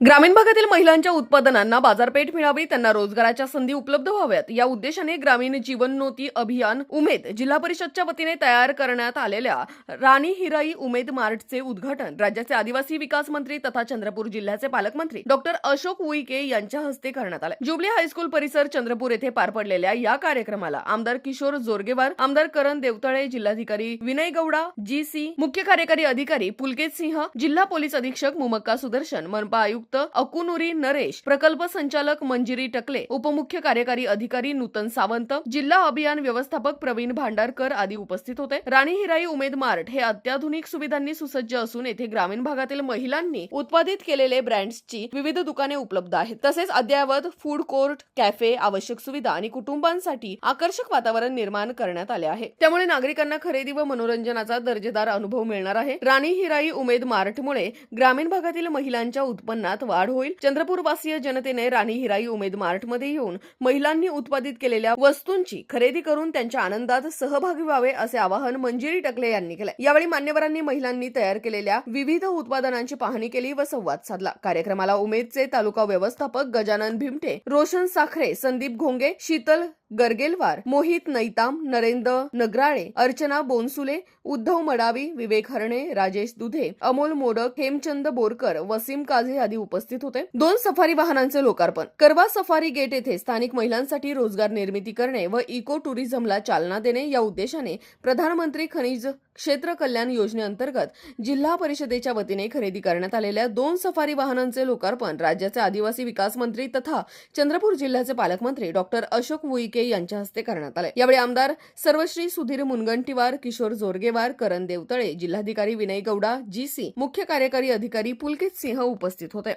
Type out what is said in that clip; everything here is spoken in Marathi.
ग्रामीण भागातील महिलांच्या उत्पादनांना बाजारपेठ मिळावी, त्यांना रोजगाराच्या संधी उपलब्ध व्हाव्यात या उद्देशाने ग्रामीण जीवनोन्नती अभियान उमेद जिल्हा परिषदच्या वतीने तयार करण्यात आलेल्या राणी हिराई उमेद मार्टचे उद्घाटन राज्याचे आदिवासी विकास मंत्री तथा चंद्रपूर जिल्ह्याचे पालकमंत्री डॉक्टर अशोक उईके यांच्या हस्ते करण्यात आले। जुबली हायस्कूल परिसर चंद्रपूर येथे पार पडलेल्या या कार्यक्रमाला आमदार किशोर जोरगेवार, आमदार करण देवतळे, जिल्हाधिकारी विनय गौडा, जीसी, मुख्य कार्यकारी अधिकारी पुलकेत सिंह, जिल्हा पोलीस अधीक्षक मुमक्का सुदर्शन, मनपा आयुक्त अकुनुरी नरेश, प्रकल्प संचालक मंजिरी टकले, उपमुख्य कार्यकारी अधिकारी नूतन सावंत, जिल्हा अभियान व्यवस्थापक प्रवीण भांडारकर आदी उपस्थित होते। राणी हिराई उमेद मार्ट हे अत्याधुनिक सुविधांनी सुसज्ज असून येथे ग्रामीण भागातील महिलांनी उत्पादित केलेले ब्रँड्सची विविध दुकाने उपलब्ध आहेत। तसेच अद्ययावत फूड कोर्ट, कॅफे, आवश्यक सुविधा आणि कुटुंबांसाठी आकर्षक वातावरण निर्माण करण्यात आले आहे। त्यामुळे नागरिकांना खरेदी व मनोरंजनाचा दर्जेदार अनुभव मिळणार आहे। राणी हिराई उमेद मार्टमुळे ग्रामीण भागातील महिलांच्या उत्पन्नात वाढ होईल। चंद्रपूर वासीय जनतेने राणी हिराई उमेद मार्ट मध्ये येऊन महिलांनी उत्पादित केलेल्या वस्तूंची खरेदी करून त्यांच्या आनंदात सहभागी व्हावे असे आवाहन मंजिरी टकले यांनी केले। यावेळी मान्यवरांनी महिलांनी तयार केलेल्या विविध उत्पादनांची पाहणी केली व संवाद साधला। कार्यक्रमाला उमेदचे तालुका व्यवस्थापक गजानन भिमटे, रोशन साखरे, संदीप घोंगे, शीतल गरगेलवार, मोहित नैताम, नरेंद्र नगराळे, अर्चना बोनसुले, उद्धव मडावी, विवेक हरणे, राजेश दुधे, अमोल मोडक, हेमचंद बोरकर, वसीम काझे आदी उपस्थित होते। 2 सफारी वाहनांचे लोकार्पण, करवा सफारी गेट येथे स्थानिक महिलांसाठी रोजगार निर्मिती करणे व इको टुरिझमला चालना देणे या उद्देशाने प्रधानमंत्री खनिज क्षेत्र कल्याण योजनेअंतर्गत जिल्हा परिषदेच्या वतीने खरेदी करण्यात आलेल्या 2 सफारी वाहनांचे लोकार्पण राज्याचे आदिवासी विकास मंत्री तथा चंद्रपूर जिल्ह्याचे पालकमंत्री डॉक्टर अशोक उईके यांच्या हस्ते करण्यात आले। यावेळी आमदार सर्वश्री सुधीर मुनगंटीवार, किशोर जोरगेवार, करण देवतळे, जिल्हाधिकारी विनय गौडा, जीसी, मुख्य कार्यकारी अधिकारी पुलकेत सिंह उपस्थित होते।